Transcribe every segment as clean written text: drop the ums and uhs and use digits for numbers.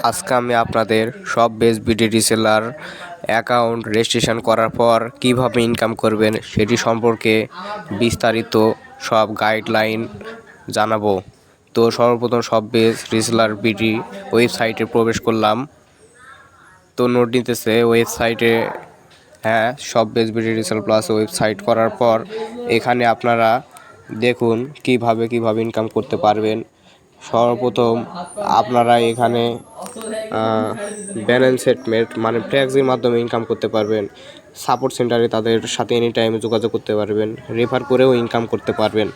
আজকে আমি আপনাদের সব best BD reseller account registration করার পর কিভাবে ইনকাম করবেন সেটি সম্পর্কে বিস্তারিত সব গাইডলাইন জানাবো। তো সর্বপ্রথম সব বেস্ট রিসেলার বিডি ওয়েবসাইটে প্রবেশ করলাম। তো নোট নিতেছে ওয়েবসাইটে, হ্যাঁ, সব best BD resell plus website করার পর এখানে আপনারা দেখুন কিভাবে ইনকাম করতে পারবেন। সর্বপ্রথম আপনারা এখানে ব্যালেন্স সেটমেন্ট মানে ট্যাক্সের মাধ্যমে ইনকাম করতে পারবেন। সাপোর্ট সেন্টারে তাদের সাথে এনি টাইমে যোগাযোগ করতে পারবেন, রেফার করেও ইনকাম করতে পারবেন।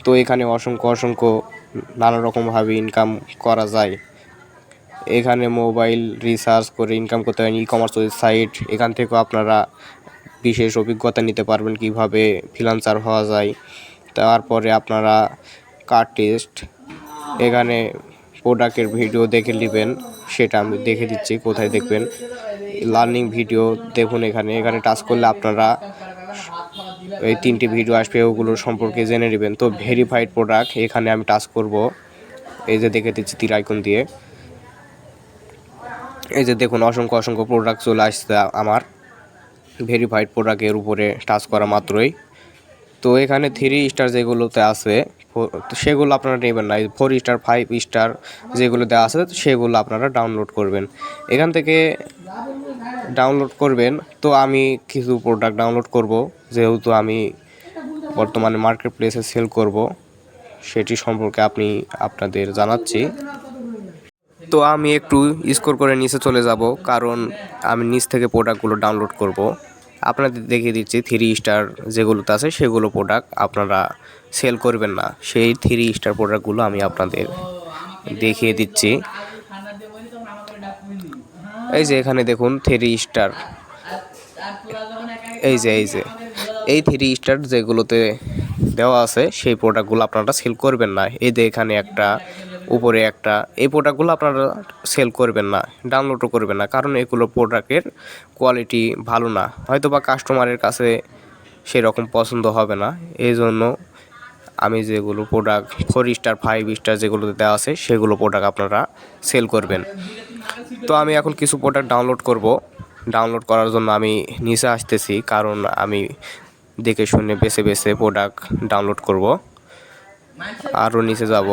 তো এখানে অসংখ্য নানা রকমভাবে ইনকাম করা যায়। এখানে মোবাইল রিচার্জ করে ইনকাম করতে পারেন, ই কমার্স ওয়েবসাইট, এখান থেকেও আপনারা বিশেষ অভিজ্ঞতা নিতে পারবেন কিভাবে ফ্রিল্যান্সার হওয়া যায়। তারপরে আপনারা কার্ড টেস্ট, এখানে প্রোডাক্টের ভিডিও দেখে নেবেন, সেটা আমি দেখে দিচ্ছি কোথায় দেখবেন। লার্নিং ভিডিও দেখুন, এখানে টাচ করলে আপনারা এই 3টি ভিডিও আসবে, ওগুলোর সম্পর্কে জেনে নেবেন। তো ভেরিফাইড প্রোডাক্ট, এখানে আমি টাচ করব। এই যে দেখে দিচ্ছি তীর আইকন দিয়ে। এই যে দেখুন অসংখ্য প্রোডাক্ট চলে আসছে আমার ভেরিফাইড প্রোডাক্টের উপরে টাচ করা মাত্রই। তো এখানে 3 স্টার যেগুলোতে আছে সেগুলো আপনারা নেবেন না, 4 স্টার 5 স্টার যেগুলো দেওয়া আছে সেগুলো আপনারা ডাউনলোড করবেন। এখান থেকে ডাউনলোড করবেন। তো আমি কিছু প্রোডাক্ট ডাউনলোড করব, যেহেতু আমি বর্তমানে মার্কেট প্লেসে সেল করব, সেটি সম্পর্কে আপনাদের জানাচ্ছি। তো আমি একটু স্ক্রল করে নিচে চলে যাব, কারণ আমি নিচ থেকে প্রোডাক্টগুলো ডাউনলোড করব। আপনাদের দেখিয়ে দিচ্ছি 3 স্টার যেগুলোতে আছে সেগুলো প্রোডাক্ট আপনারা সেল করবেন না, সেই 3 স্টার প্রোডাক্টগুলো আমি আপনাদের দেখিয়ে দিচ্ছি। এই যে এখানে দেখুন 3 স্টার, এই যে এই 3 স্টার যেগুলোতে দেওয়া আছে সেই প্রোডাক্টগুলো আপনারা সেল করবেন না। এই যে এখানে একটা, উপরে একটা, এই প্রোডাক্টগুলো আপনারা সেল করবেন না, ডাউনলোডও করবেন না, কারণ এগুলো প্রোডাক্টের কোয়ালিটি ভালো না, হয়তো বা কাস্টমারের কাছে সেরকম পছন্দ হবে না। এই জন্য আমি যেগুলো প্রোডাক্ট 4 স্টার 5 স্টার যেগুলোতে দেওয়া আছে সেগুলো প্রোডাক্ট আপনারা সেল করবেন। তো আমি এখন কিছু প্রোডাক্ট ডাউনলোড করব। ডাউনলোড করার জন্য আমি নিচে আসতেছি, কারণ আমি দেখে শুনে বেছে প্রোডাক্ট ডাউনলোড করব। আরও নিচে যাব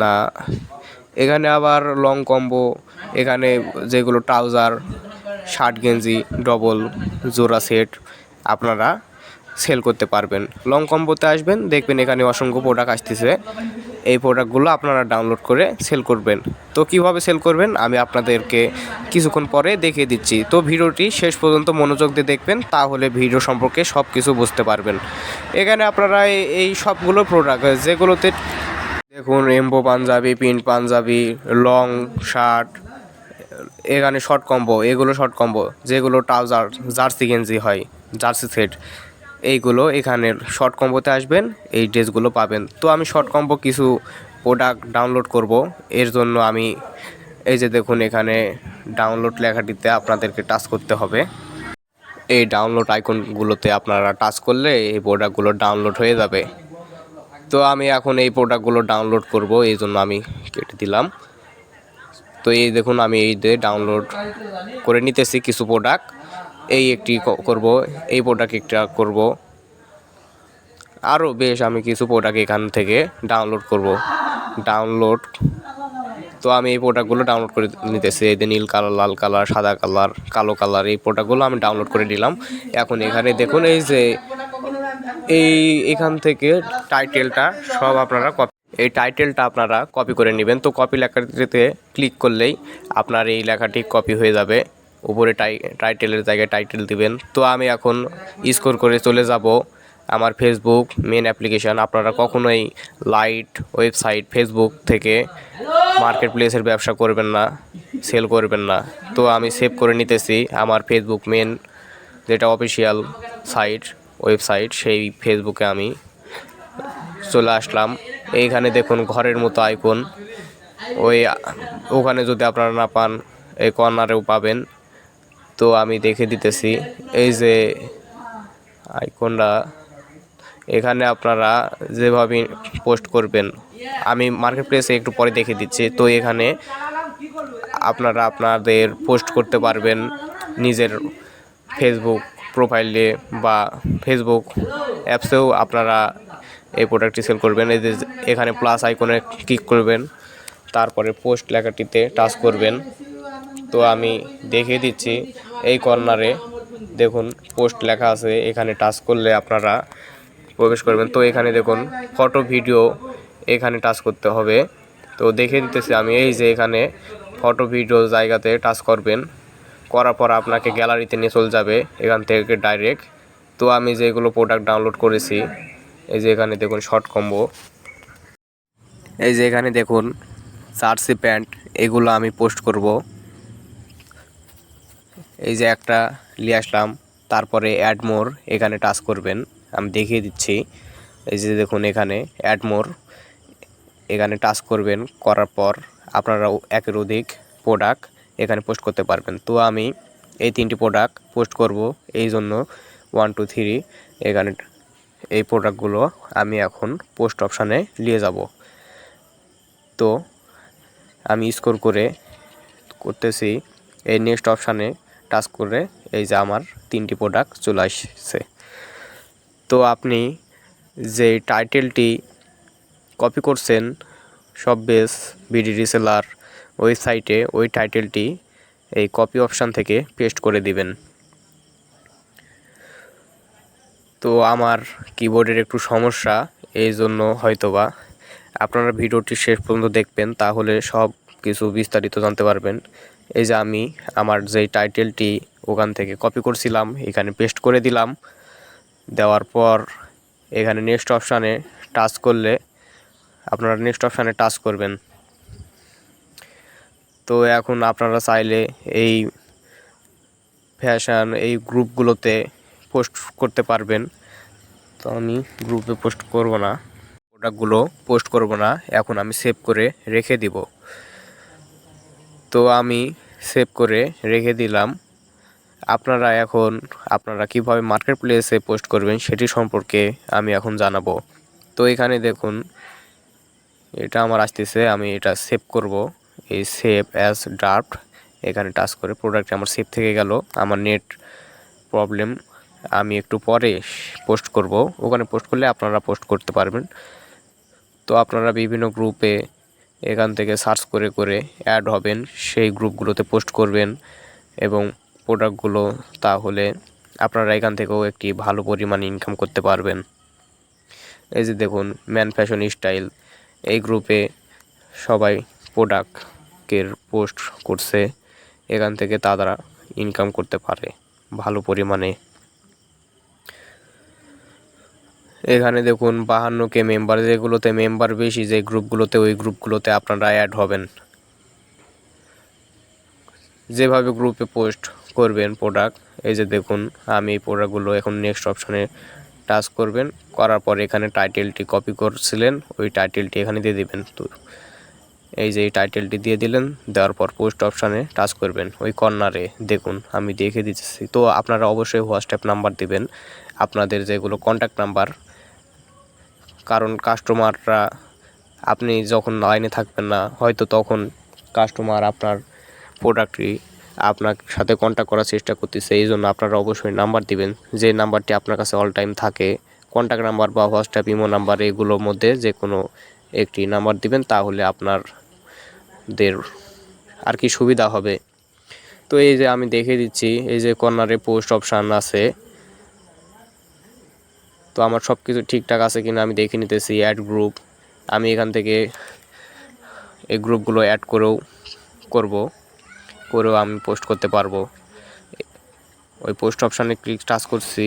না, এখানে আবার লং কম্বো, এখানে যেগুলো ট্রাউজার, শার্ট গেঞ্জি, ডবল জোড়া সেট আপনারা সেল করতে পারবেন। লং কম্বোতে আসবেন, দেখবেন এখানে অসংখ্য প্রোডাক্ট আসতেছে, এই প্রোডাক্টগুলো আপনারা ডাউনলোড করে সেল করবেন। তো কিভাবে সেল করবেন আমি আপনাদেরকে কিছুক্ষণ পরে দেখিয়ে দিচ্ছি। তো ভিডিওটি শেষ পর্যন্ত মনোযোগ দিয়ে দেখবেন, তাহলে ভিডিও সম্পর্কে সব কিছু বুঝতে পারবেন। এখানে আপনারা এই সবগুলো প্রোডাক্ট যেগুলোতে দেখুন, এমবো Punjabi, print Punjabi, long shirt, এখানে শর্ট কম্বো, এগুলো শর্ট কম্বো, যেগুলো ট্রাউজার জার্সি গেঞ্জি হয়, জার্সি সেট, এইগুলো এখানের শর্ট কম্বোতে আসবেন, এই ড্রেসগুলো পাবেন। তো আমি শর্ট কম্বো কিছু প্রোডাক্ট ডাউনলোড করব, এর জন্য আমি এই যে দেখুন এখানে ডাউনলোড লেখাটিতে আপনাদেরকে টাচ করতে হবে। এই ডাউনলোড আইকনগুলোতে আপনারা টাচ করলে এই প্রোডাক্টগুলো ডাউনলোড হয়ে যাবে। তো আমি এখন এই প্রোডাক্টগুলো ডাউনলোড করব, এই জন্য আমি কেটে দিলাম। তো এই দেখুন আমি এই দিয়ে ডাউনলোড করে নিতেছি কিছু প্রোডাক্ট, এই একটি করব, এই প্রোডাক্ট একটা করব, আরও বেশ আমি কিছু প্রোডাক্ট এখান থেকে ডাউনলোড করব। ডাউনলোড, তো আমি এই প্রোডাক্টগুলো ডাউনলোড করে নিতেছি। এই যে নীল কালার, লাল কালার, সাদা কালার, কালো কালার, এই প্রোডাক্টগুলো আমি ডাউনলোড করে নিলাম। এখন এখানে দেখুন এই যে এখান থেকে টাইটেলটা সব আপনারা এই টাইটেলটা আপনারা কপি করে নেবেন। তো কপি লেখাটিতে ক্লিক করলেই আপনার এই লেখাটি কপি হয়ে যাবে। উপরে টাইটেলের জায়গায় টাইটেল দিবেন। তো আমি এখন স্ক্রল করে চলে যাব আমার ফেসবুক মেন অ্যাপ্লিকেশান। আপনারা কখনোই লাইট ওয়েবসাইট ফেসবুক থেকে মার্কেট প্লেসের ব্যবসা করবেন না, সেল করবেন না। তো আমি সেভ করে নিতেছি আমার ফেসবুক মেন যেটা অফিসিয়াল সাইট ওয়েবসাইট, সেই ফেসবুকে আমি চলে আসলাম। এইখানে দেখুন ঘরের মতো আইকন, ওখানে যদি আপনারা না পান এই কর্নারেও পাবেন। তো আমি দেখে দিতেছি এই যে আইকনটা, এখানে আপনারা যেভাবে পোস্ট করবেন আমি মার্কেট প্লেসে একটু পরে দেখে দিচ্ছি। তো এখানে আপনারা আপনাদের পোস্ট করতে পারবেন নিজের ফেসবুক প্রোফাইলে বা ফেসবুক অ্যাপসেও আপনারা এই প্রোডাক্টটি সেল করবেন। এই যে এখানে প্লাস আইকনে ক্লিক করবেন, তারপরে পোস্ট লেখাটিতে টাচ করবেন। তো আমি দেখিয়ে দিচ্ছি, এই কর্নারে দেখুন পোস্ট লেখা আছে, এখানে টাচ করলে আপনারা প্রবেশ করবেন। তো এখানে দেখুন ফটো ভিডিও, এখানে টাচ করতে হবে। তো দেখিয়ে দিতেছি আমি, এই যে এখানে ফটো ভিডিও জায়গাতে টাচ করবেন, করার পর আপনাকে গ্যালারিতে নিয়ে চলে যাবে এখান থেকে ডাইরেক্ট। তো আমি যেগুলো প্রোডাক্ট ডাউনলোড করেছি, এই যে এখানে দেখুন শর্ট কম্বো, এই যে এখানে দেখুন জার্সি প্যান্ট, এগুলো আমি পোস্ট করব। এই যে একটা নিয়ে আসলাম, তারপরে অ্যাড মোর, এখানে টাচ করবেন, আমি দেখিয়ে দিচ্ছি। এই যে দেখুন এখানে অ্যাড মোর, এখানে টাচ করবেন, করার পর আপনারা একের অধিক প্রোডাক্ট এখানে পোস্ট করতে পারবেন। তো আমি এই 3টি প্রোডাক্ট পোস্ট করব, এই জন্য 1 2 3 এখানে এই প্রোডাক্টগুলো আমি এখন পোস্ট অপশানে নিয়ে যাব। তো আমি স্ক্রল করে করতেছি, এই নেক্সট অপশানে টাচ করে এই যে আমার 3টি প্রোডাক্ট চলে আসছে। তো আপনি যে টাইটেলটি কপি করছেন শপবেস বিডি রিসেলার ওয়েবসাইটে, ওই টাইটেলটি এই কপি অপশান থেকে পেস্ট করে দিবেন। তো আমার কিবোর্ডের একটু সমস্যা, এই জন্য হয়তোবা আপনারা ভিডিওটি শেষ পর্যন্ত দেখবেন, তাহলে সব কিছু বিস্তারিত জানতে পারবেন। এই যে আমি আমার যেই টাইটেলটি ওখান থেকে কপি করছিলাম এখানে পেস্ট করে দিলাম। দেওয়ার পর এখানে নেক্সট অপশানে টাচ করলে আপনারা নেক্সট অপশানে টাচ করবেন। তো এখন আপনারা চাইলে এই ফ্যাশন এই গ্রুপগুলোতে পোস্ট করতে পারবেন। তো আমি গ্রুপে পোস্ট করব না, প্রোডাক্টগুলো পোস্ট করব না, এখন আমি সেভ করে রেখে দিব। তো আমি সেভ করে রেখে দিলাম। আপনারা কিভাবে মার্কেট প্লেসে পোস্ট করবেন সেটি সম্পর্কে আমি এখন জানাবো। তো এখানে দেখুন এটা আমার আসতেছে, আমি এটা সেভ করব, এই সেভ অ্যাজ ড্রাফট এখানে টাচ করে প্রোডাক্টটি আমার সেভ থেকে গেল। আমার নেট প্রবলেম, আমি একটু পরে পোস্ট করব, ওখানে পোস্ট করলে আপনারা পোস্ট করতে পারবেন। তো আপনারা বিভিন্ন গ্রুপে এখান থেকে সার্চ করে করে অ্যাড হবেন, সেই গ্রুপগুলোতে পোস্ট করবেন এবং প্রোডাক্টগুলো, তাহলে আপনারা এখান থেকেও একটি ভালো পরিমাণ ইনকাম করতে পারবেন। এই যে দেখুন ম্যান ফ্যাশন স্টাইল, এই গ্রুপে সবাই প্রোডাক্টের পোস্ট করছে, এখান থেকে তারা ইনকাম করতে পারে ভালো পরিমাণে। এখানে দেখুন 52K মেম্বার, যেগুলোতে মেম্বার বেশি যে গ্রুপগুলোতে, ওই গ্রুপগুলোতে আপনারা অ্যাড হবেন। যেভাবে গ্রুপে পোস্ট করবেন প্রোডাক্ট, এই যে দেখুন আমি এই প্রোডাক্টগুলো এখন নেক্সট অপশানে টাচ করবেন, করার পর এখানে টাইটেলটি কপি করছিলেন ওই টাইটেলটি এখানে দিয়ে দিবেন। তো এই যে এই টাইটেলটি দিয়ে দিলেন, দেওয়ার পর পোস্ট অপশানে টাচ করবেন, ওই কর্নারে দেখুন আমি দেখে দিচ্ছি। তো আপনারা অবশ্যই হোয়াটসঅ্যাপ নাম্বার দিবেন, আপনাদের যেগুলো কন্ট্যাক্ট নাম্বার, কারণ কাস্টমাররা, আপনি যখন লাইনে থাকবেন না হয়তো তখন কাস্টমার আপনার প্রোডাক্টটি আপনার সাথে কন্ট্যাক্ট করার চেষ্টা করতেছে, এই জন্য আপনারা অবশ্যই নাম্বার দিবেন, যে নাম্বারটি আপনার কাছে অল টাইম থাকে। কন্ট্যাক্ট নাম্বার বা হোয়াটসঅ্যাপ ইমো নাম্বার, এগুলোর মধ্যে যে কোনো একটি নাম্বার দিবেন, তাহলে আপনাদের আর কি সুবিধা হবে। তো এই যে আমি দেখে দিচ্ছি, এই যে কর্নারে পোস্ট অপশান আছে, তো আমার সব কিছু ঠিকঠাক আছে কিনা আমি দেখে নিতেছি। অ্যাড গ্রুপ, আমি এখান থেকে এই গ্রুপগুলো অ্যাড করেও আমি পোস্ট করতে পারবো। ওই পোস্ট অপশানে টাচ করছি,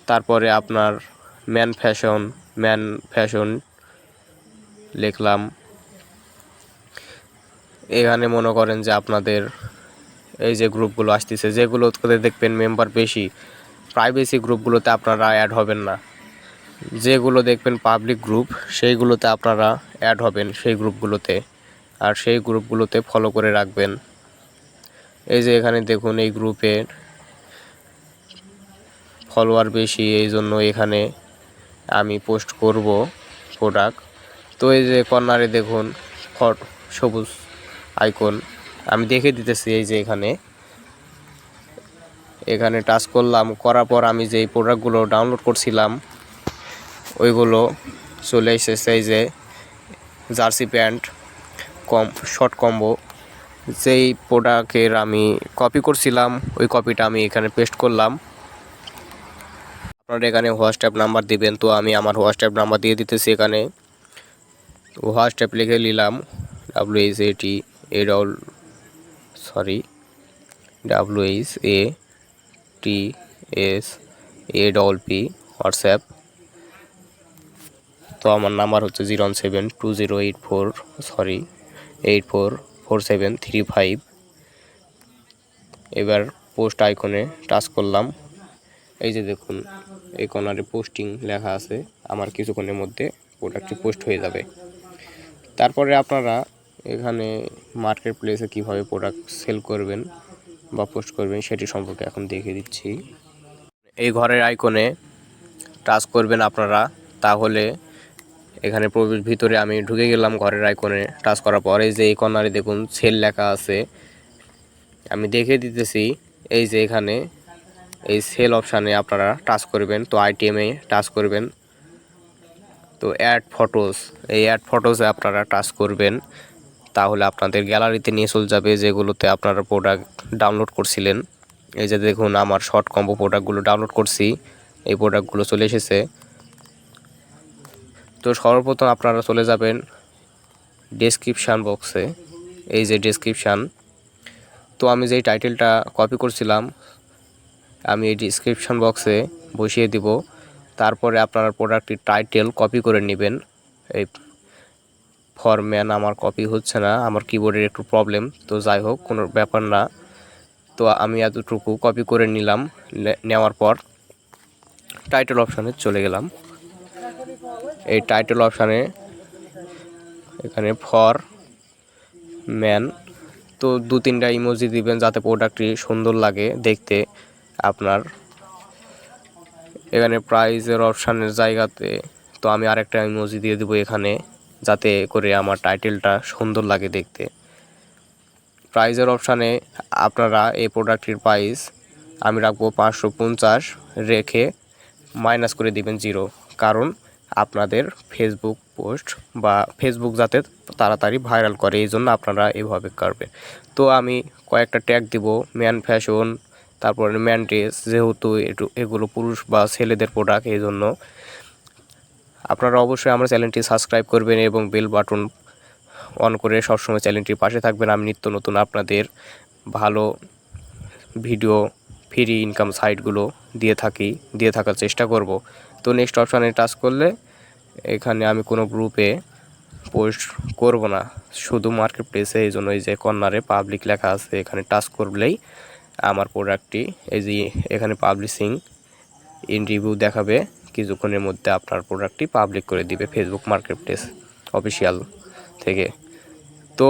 তারপরে আপনার ম্যান ফ্যাশন লিখলাম। এখানে মনে করেন যে আপনাদের এই যে গ্রুপগুলো আসতেছে, যেগুলোতে দেখবেন মেম্বার বেশি, প্রাইভেসি গ্রুপগুলোতে আপনারা অ্যাড হবেন না। যেগুলো দেখবেন পাবলিক গ্রুপ, সেইগুলোতে আপনারা অ্যাড হবেন, সেই গ্রুপগুলোতে, আর সেই গ্রুপগুলোতে ফলো করে রাখবেন। এই যে এখানে দেখুন এই গ্রুপের ফলোয়ার বেশি, এই জন্য এখানে আমি পোস্ট করব প্রোডাক্ট। তো এই যে কর্নারে দেখুন সবুজ আইকন, আমি দেখে দিতেছি। এই যে এখানে টাচ করলাম, করার পর আমি যেই প্রোডাক্টগুলো ডাউনলোড করছিলাম ওইগুলো চলে এসেছে। এই যে জার্সি প্যান্ট শর্ট কম্বো, যেই প্রোডাক্টের আমি কপি করছিলাম ওই কপিটা আমি এখানে পেস্ট করলাম। আপনারা এখানে হোয়াটসঅ্যাপ নাম্বার দিবেন, তো আমি আমার হোয়াটসঅ্যাপ নাম্বার দিয়ে দিতেছি। এখানে হোয়াটসঅ্যাপ লিখে নিলাম WHATSAPP হোয়াটসঅ্যাপ। তো আমার নাম্বার হচ্ছে 072084735। এবার পোস্ট আইকনে টাচ করলাম। এই যে দেখুন এই কর্নারে পোস্টিং লেখা আছে, আমার কিছুক্ষণের মধ্যে প্রোডাক্টটি পোস্ট হয়ে যাবে। তারপরে আপনারা এখানে মার্কেট প্লেসে কীভাবে প্রোডাক্ট সেল করবেন বা পোস্ট করবেন সেটি সম্পর্কে এখন দেখিয়ে দিচ্ছি। এই ঘরের আইকনে টাচ করবেন আপনারা, তাহলে এখানে ভিতরে আমি ঢুকে গেলাম। ঘরের আইকনে টাচ করার পরে যে এই কর্নারে দেখুন সেল লেখা আছে, আমি দেখে দিতেছি। এই যে এখানে এই সেল অপশানে আপনারা টাচ করবেন, তো আইটেমে টাচ করবেন। তো অ্যাড ফটোস, এই অ্যাড ফটোসে আপনারা টাচ করবেন, তাহলে আপনাদের গ্যালারিতে নিয়ে চলে যাবে যেগুলোতে আপনারা প্রোডাক্ট ডাউনলোড করছিলেন। এই যে দেখুন আমার শর্ট কম্বো প্রোডাক্টগুলো ডাউনলোড করছি, এই প্রোডাক্টগুলো চলে এসেছে। তো সর্বপ্রথম আপনারা চলে যাবেন ডেসক্রিপশান বক্সে, এই যে ডেসক্রিপশান। তো আমি যেই টাইটেলটা কপি করছিলাম আমি এই ডেসক্রিপশান বক্সে বসিয়ে দিব। তারপরে আপনার প্রোডাক্টটির টাইটেল কপি করে নেবেন। এই ফরম্যান আমার কপি হচ্ছে না, আমার কিবোর্ডের একটু প্রবলেম, তো যাই হোক কোনো ব্যাপার না। তো আমি এতটুকু কপি করে নিলাম, নেওয়ার পর টাইটেল অপশানে চলে গেলাম। এই টাইটেল অপশানে এখানে ফর ম্যান, তো 2-3টা ইমোজি দিবেন যাতে প্রোডাক্টটি সুন্দর লাগে দেখতে আপনার। এখানে প্রাইজের অপশানের জায়গাতে তো আমি আরেকটা ইমোজি দিয়ে দেবো এখানে, যাতে করে আমার টাইটেলটা সুন্দর লাগে দেখতে। প্রাইজের অপশানে আপনারা এই প্রোডাক্টটির প্রাইস আমি রাখবো 550, রেখে মাইনাস করে দিবেন 0, কারণ আপনাদের ফেসবুক পোস্ট বা ফেসবুক যাতে তাড়াতাড়ি ভাইরাল করে, এই জন্য আপনারা এভাবে করবেন। তো আমি কয়েকটা ট্যাগ দিব, ম্যান ফ্যাশন, তারপরে ম্যান ড্রেস, যেহেতু এগুলো পুরুষ বা ছেলেদের প্রোডাক্ট, এই জন্য আপনারা অবশ্যই আমার চ্যানেলটি সাবস্ক্রাইব করবেন এবং বেল বাটন অন করে সবসময় চ্যানেলটির পাশে থাকবেন। আমি নিত্য নতুন আপনাদের ভালো ভিডিও ফ্রি ইনকাম সাইটগুলো দিয়ে থাকার চেষ্টা করব। তো নেক্সট অপশানে টাচ করলে এখানে আমি কোনো গ্রুপে পোস্ট করব না, শুধু মার্কেট প্লেসে। এই জন্য এই যে কর্নারে পাবলিক লেখা আছে এখানে টাচ করলেই আমার প্রোডাক্টটি এই যে এখানে পাবলিশিং ইন রিভিউ দেখাবে, কিছুক্ষণের মধ্যে আপনার প্রোডাক্টটি পাবলিক করে দিবে ফেসবুক মার্কেট প্লেস অফিসিয়াল থেকে। তো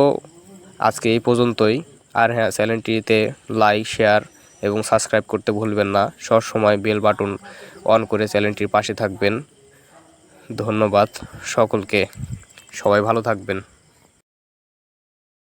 আজকে এই পর্যন্তই। আর হ্যাঁ, চ্যানেলটিতে লাইক, শেয়ার এবং সাবস্ক্রাইব করতে ভুলবেন না। সবসময় বেল বাটন অন করে চ্যানেলটির পাশে থাকবেন। ধন্যবাদ সকলকে, সবাই ভালো থাকবেন।